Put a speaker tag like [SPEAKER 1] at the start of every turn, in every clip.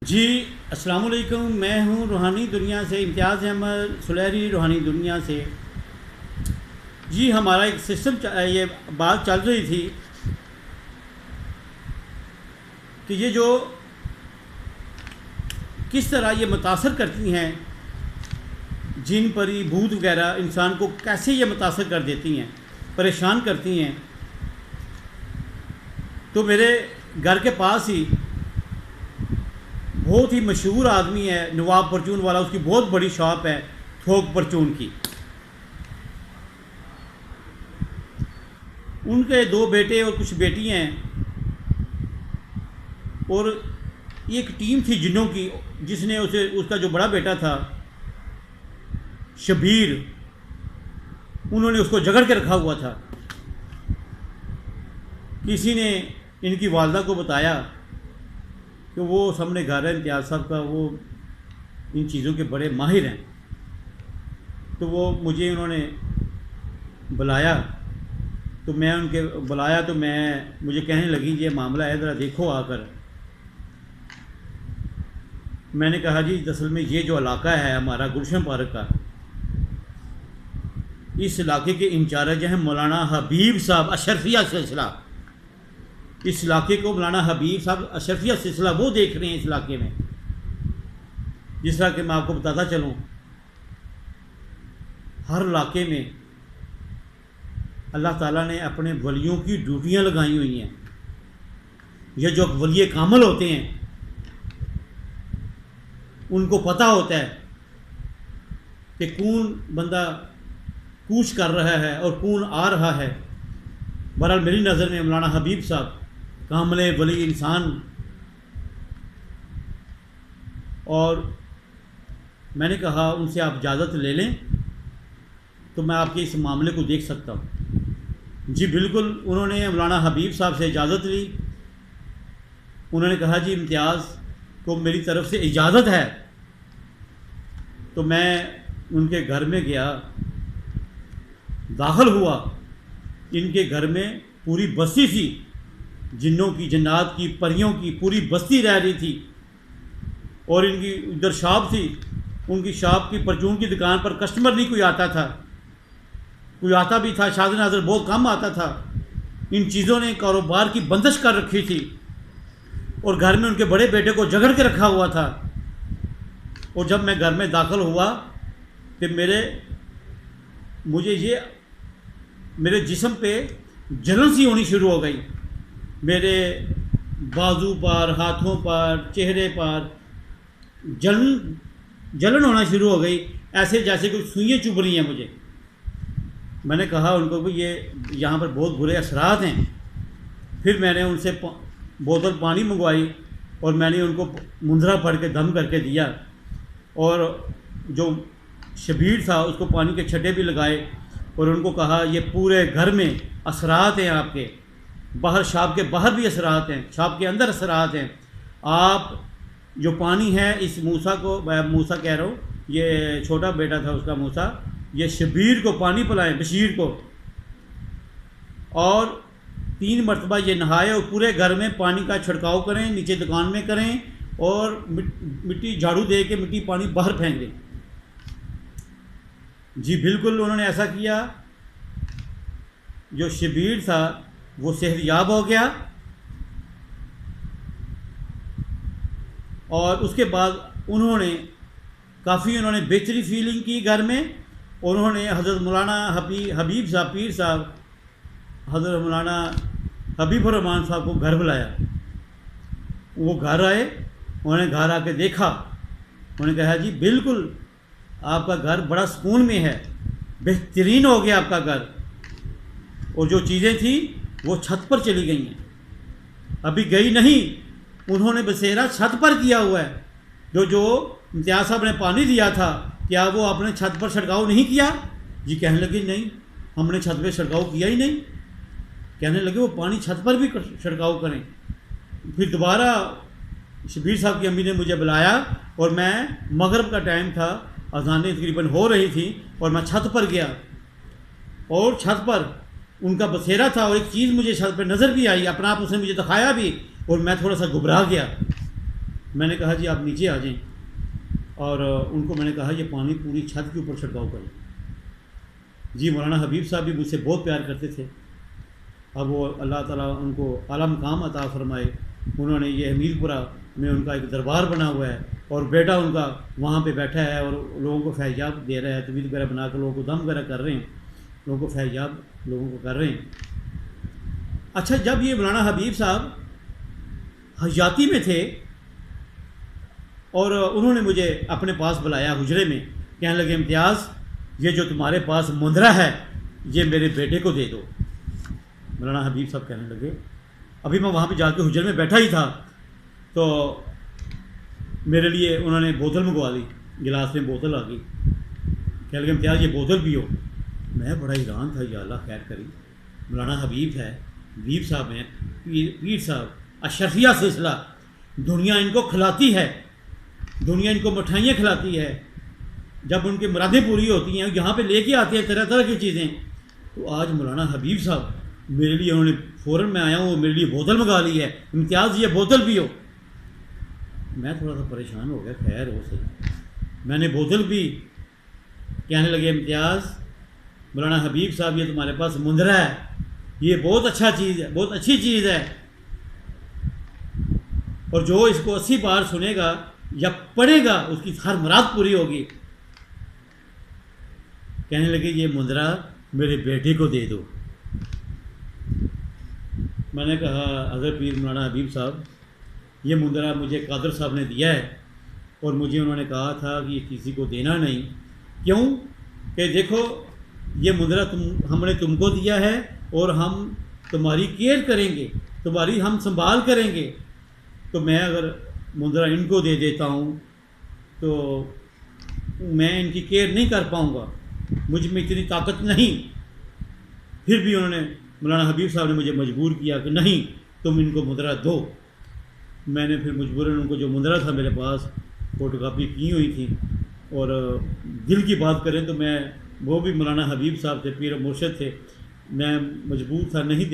[SPEAKER 1] جی السلام علیکم، میں ہوں روحانی دنیا سے امتیاز احمد سلیری روحانی دنیا سے۔ جی ہمارا ایک سسٹم یہ بات چل رہی تھی کہ یہ جو کس طرح یہ متاثر کرتی ہیں، جن پری بھوت وغیرہ انسان کو کیسے یہ متاثر کر دیتی ہیں، پریشان کرتی ہیں۔ تو میرے گھر کے پاس ہی بہت ہی مشہور آدمی ہے نواب پرچون والا، اس کی بہت بڑی شاپ ہے تھوک پرچون کی۔ ان کے 2 بیٹے اور کچھ بیٹی ہیں، اور ایک ٹیم تھی جنوں کی جس نے اس کا جو بڑا بیٹا تھا شبیر، انہوں نے اس کو جگڑ کے رکھا ہوا تھا۔ کسی نے ان کی والدہ کو بتایا کہ وہ سامنے گھر ہے امتیاز صاحب کا، وہ ان چیزوں کے بڑے ماہر ہیں۔ تو وہ انہوں نے بلایا، تو میں ان کے بلایا تو مجھے کہنے لگی یہ معاملہ ہے، ذرا دیکھو آ کر۔ میں نے کہا جی اصل میں یہ جو علاقہ ہے ہمارا گلشن پارک کا، اس علاقے کے انچارج ہیں مولانا حبیب صاحب اشرفیہ سلسلہ۔ اس علاقے کو مولانا حبیب صاحب اشرفیہ سلسلہ وہ دیکھ رہے ہیں اس علاقے میں۔ جس طرح کہ میں آپ کو بتاتا چلوں، ہر علاقے میں اللہ تعالیٰ نے اپنے ولیوں کی ڈیوٹیاں لگائی ہوئی ہیں۔ یہ جو ولی کامل ہوتے ہیں ان کو پتہ ہوتا ہے کہ کون بندہ کوچ کر رہا ہے اور کون آ رہا ہے۔ بہرحال میری نظر میں مولانا حبیب صاحب کامل ولی انسان، اور میں نے کہا ان سے آپ اجازت لے لیں تو میں آپ کے اس معاملے کو دیکھ سکتا ہوں۔ جی بالکل، انہوں نے مولانا حبیب صاحب سے اجازت لی۔ انہوں نے کہا جی امتیاز کو میری طرف سے اجازت ہے۔ تو میں ان کے گھر میں گیا، داخل ہوا۔ ان کے گھر میں پوری بستی تھی، جنوں کی، جنات کی، پریوں کی پوری بستی رہ رہی تھی، اور ان کی ادھر شاپ تھی۔ ان کی شاپ کی پرچون کی دکان پر کسٹمر نہیں کوئی آتا تھا، کوئی آتا بھی تھا شاذ نادر بہت کم آتا تھا۔ ان چیزوں نے کاروبار کی بندش کر رکھی تھی، اور گھر میں ان کے بڑے بیٹے کو جگڑ کے رکھا ہوا تھا۔ اور جب میں گھر میں داخل ہوا کہ میرے جسم پہ جلن سی ہونی شروع ہو گئی، میرے بازو پر، ہاتھوں پر، چہرے پر جلن ہونا شروع ہو گئی، ایسے جیسے کوئی سوئیاں چبھ رہی ہیں مجھے۔ میں نے کہا ان کو کہ یہ یہاں پر بہت برے اثرات ہیں۔ پھر میں نے ان سے بوتل پانی منگوائی، اور میں نے ان کو منظرہ پڑھ کے دم کر کے دیا، اور جو شبیر تھا اس کو پانی کے چھٹے بھی لگائے، اور ان کو کہا یہ پورے گھر میں اثرات ہیں آپ کے، باہر شاپ کے باہر بھی اثرات ہیں، شاپ کے اندر اثرات ہیں۔ آپ جو پانی ہے اس موسیٰ کہہ رہا ہوں، یہ چھوٹا بیٹا تھا اس کا موسیٰ، یہ شبیر کو پانی پلائیں، بشیر کو، اور 3 مرتبہ یہ نہائے، اور پورے گھر میں پانی کا چھڑکاؤ کریں، نیچے دکان میں کریں، اور مٹی جھاڑو دے کے مٹی پانی باہر پھینک دیں۔ جی بالکل انہوں نے ایسا کیا۔ جو شبیر تھا وہ صحت یاب ہو گیا، اور اس کے بعد انہوں نے بہتری فیلنگ کی گھر میں، اور انہوں نے حضرت مولانا حبیب صاحب پیر صاحب، حضرت مولانا حبیب الرحمان صاحب کو گھر بلایا۔ وہ گھر آئے، انہوں نے گھر آ کے دیکھا، انہوں نے کہا جی بالکل آپ کا گھر بڑا سکون میں ہے، بہترین ہو گیا آپ کا گھر، اور جو چیزیں تھیں وہ چھت پر چلی گئی ہیں، ابھی گئی نہیں، انہوں نے بسیرا چھت پر کیا ہوا ہے۔ جو امتیاز صاحب نے پانی دیا تھا، کیا وہ آپ نے چھت پر چھڑکاؤ نہیں کیا؟ جی کہنے لگے نہیں، ہم نے چھت پہ چھڑکاؤ کیا ہی نہیں۔ کہنے لگے وہ پانی چھت پر بھی چھڑکاؤ کریں۔ پھر دوبارہ شبیر صاحب کی امی نے مجھے بلایا، اور میں مغرب کا ٹائم تھا، اذانیں تقریباً ہو رہی تھیں، اور میں چھت پر گیا، اور چھت پر ان کا بسیرا تھا، اور ایک چیز مجھے چھت پہ نظر بھی آئی، اپنا آپ اس نے مجھے دکھایا بھی، اور میں تھوڑا سا گھبرا گیا۔ میں نے کہا جی آپ نیچے آ جائیں، اور ان کو میں نے کہا یہ پانی پوری چھت کے اوپر چھڑکاؤ کریں۔ جی مولانا حبیب صاحب بھی مجھ سے بہت پیار کرتے تھے، اب وہ اللہ تعالیٰ ان کو اعلیٰ مقام عطا فرمائے۔ انہوں نے یہ امیر پورہ میں ان کا ایک دربار بنا ہوا ہے، اور بیٹا ان کا وہاں پہ بیٹھا ہے اور لوگوں کو فیضیاب دے رہا ہے، طویل وغیرہ بنا کر لوگوں کو دم وغیرہ کر رہے ہیں، لوگوں کو فیضیاب لوگوں کو کر رہے ہیں۔ اچھا، جب یہ مولانا حبیب صاحب حیاتی میں تھے اور انہوں نے مجھے اپنے پاس بلایا حجرے میں، کہنے لگے امتیاز یہ جو تمہارے پاس مندرہ ہے یہ میرے بیٹے کو دے دو۔ مولانا حبیب صاحب کہنے لگے، ابھی میں وہاں پہ جا کے حجرے میں بیٹھا ہی تھا تو میرے لیے انہوں نے بوتل منگوا لی، گلاس میں بوتل آ گئی، کہنے لگے امتیاز یہ بوتل پیو۔ میں بڑا حیران تھا، یا اللہ خیر کری، مولانا حبیب ہے، حبیب صاحب ہیں، پیر صاحب، اشرفیہ سلسلہ، دنیا ان کو کھلاتی ہے، دنیا ان کو مٹھائیاں کھلاتی ہے، جب ان کی مرادیں پوری ہوتی ہیں یہاں پہ لے کے آتے ہیں طرح طرح کی چیزیں۔ تو آج مولانا حبیب صاحب میرے لیے، انہوں نے فوراً میں آیا ہوں میرے لیے بوتل منگا لی ہے، امتیاز یہ بوتل پیو۔ میں تھوڑا سا پریشان ہو گیا، خیر ہو صحیح، میں نے بوتل پی۔ کہنے لگے امتیاز مولانا حبیب صاحب یہ تمہارے پاس مندرہ ہے، یہ بہت اچھا چیز ہے، بہت اچھی چیز ہے، اور جو اس کو 80 بار سنے گا یا پڑھے گا اس کی ہر مراد پوری ہوگی۔ کہنے لگے یہ مندرہ میرے بیٹے کو دے دو۔ میں نے کہا حضرت پیر مولانا حبیب صاحب یہ مندرہ مجھے قادر صاحب نے دیا ہے، اور مجھے انہوں نے کہا تھا کہ یہ کسی کو دینا نہیں۔ کیوں؟ کہ دیکھو یہ مندرہ ہم نے تم کو دیا ہے، اور ہم تمہاری کیئر کریں گے، تمہاری ہم سنبھال کریں گے، تو میں اگر مندرہ ان کو دے دیتا ہوں تو میں ان کی کیئر نہیں کر پاؤں گا، مجھ میں اتنی طاقت نہیں۔ پھر بھی انہوں نے مولانا حبیب صاحب نے مجھے مجبور کیا کہ نہیں تم ان کو مندرہ دو۔ میں نے پھر مجبوراً ان کو جو مندرہ تھا میرے پاس فوٹو کاپی کی ہوئی تھی، اور دل کی بات کریں تو میں وہ بھی مولانا حبیب صاحب تھے، پیر و مرشد تھے، میں مجبور تھا، نہیں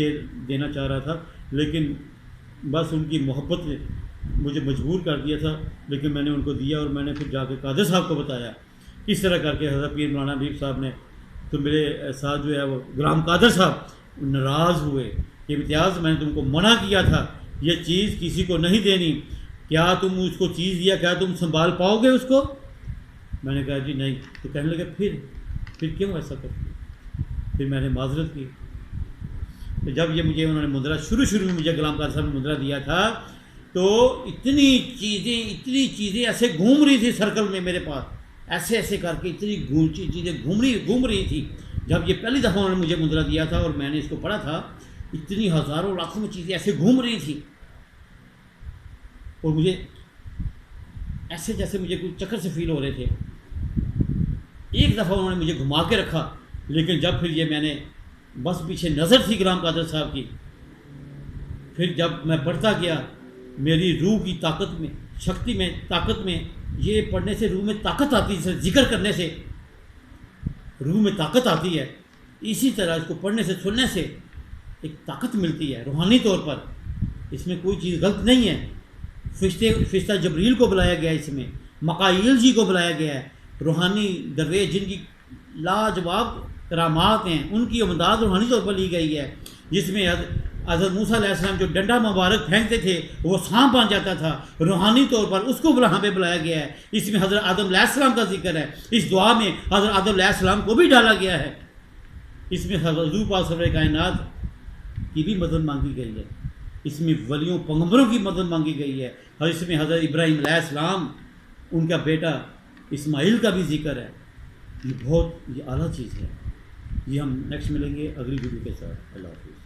[SPEAKER 1] دینا چاہ رہا تھا، لیکن بس ان کی محبت نے مجھے مجبور کر دیا تھا، لیکن میں نے ان کو دیا، اور میں نے پھر جا کے قادر صاحب کو بتایا کس طرح کر کے حضرت پیر مولانا حبیب صاحب نے، تو میرے ساتھ جو ہے وہ غلام قادر صاحب ناراض ہوئے کہ امتیاز میں نے تم کو منع کیا تھا یہ چیز کسی کو نہیں دینی، کیا تم اس کو چیز دیا، کیا تم سنبھال پاؤ گے اس کو؟ میں نے کہا جی نہیں۔ تو کہنے لگے پھر کیوں ایسا کرتے؟ پھر میں نے معذرت کی۔ تو جب یہ مجھے انہوں نے مندرہ شروع میں مجھے غلام قادر صاحب نے مندرہ دیا تھا تو اتنی چیزیں ایسے گھوم رہی تھی سرکل میں میرے پاس، ایسے کر کے اتنی چیزیں گھوم رہی تھی۔ جب یہ پہلی دفعہ انہوں نے مجھے مندرہ دیا تھا اور میں نے اس کو پڑھا تھا، اتنی ہزاروں لاکھوں میں چیزیں ایسے گھوم رہی تھی، اور مجھے ایسے جیسے مجھے کوئی چکر سے فیل ہو رہے تھے۔ ایک دفعہ انہوں نے مجھے گھما کے رکھا، لیکن جب پھر یہ میں نے بس پیچھے نظر تھی غلام قادر صاحب کی، پھر جب میں پڑھتا گیا میری روح کی طاقت میں، شکتی میں، طاقت میں، یہ پڑھنے سے روح میں طاقت آتی ہے، ذکر کرنے سے روح میں طاقت آتی ہے، اسی طرح اس کو پڑھنے سے، سننے سے ایک طاقت ملتی ہے روحانی طور پر۔ اس میں کوئی چیز غلط نہیں ہے۔ فرشتہ جبریل کو بلایا گیا، اس میں مقائل جی کو بلایا گیا ہے، روحانی درویش جن کی لاجواب کرامات ہیں ان کی امداد روحانی طور پر لی گئی ہے، جس میں حضرت موسیٰ علیہ السلام جو ڈنڈا مبارک پھینکتے تھے وہ سانپ بن جاتا تھا، روحانی طور پر اس کو وہاں پہ بلایا گیا ہے۔ اس میں حضرت آدم علیہ السلام کا ذکر ہے، اس دعا میں حضرت آدم علیہ السلام کو بھی ڈالا گیا ہے۔ اس میں حضرت حضور پاک سرور کائنات کی بھی مدد مانگی گئی ہے، اس میں ولیوں پیغمبروں کی مدد مانگی گئی ہے، اور اس میں حضرت ابراہیم علیہ السلام ان کا بیٹا اسماعیل کا بھی ذکر ہے۔ یہ اعلیٰ چیز ہے۔ یہ ہم نیکسٹ ملیں گے اگلی ویڈیو کے ساتھ۔ اللہ حافظ۔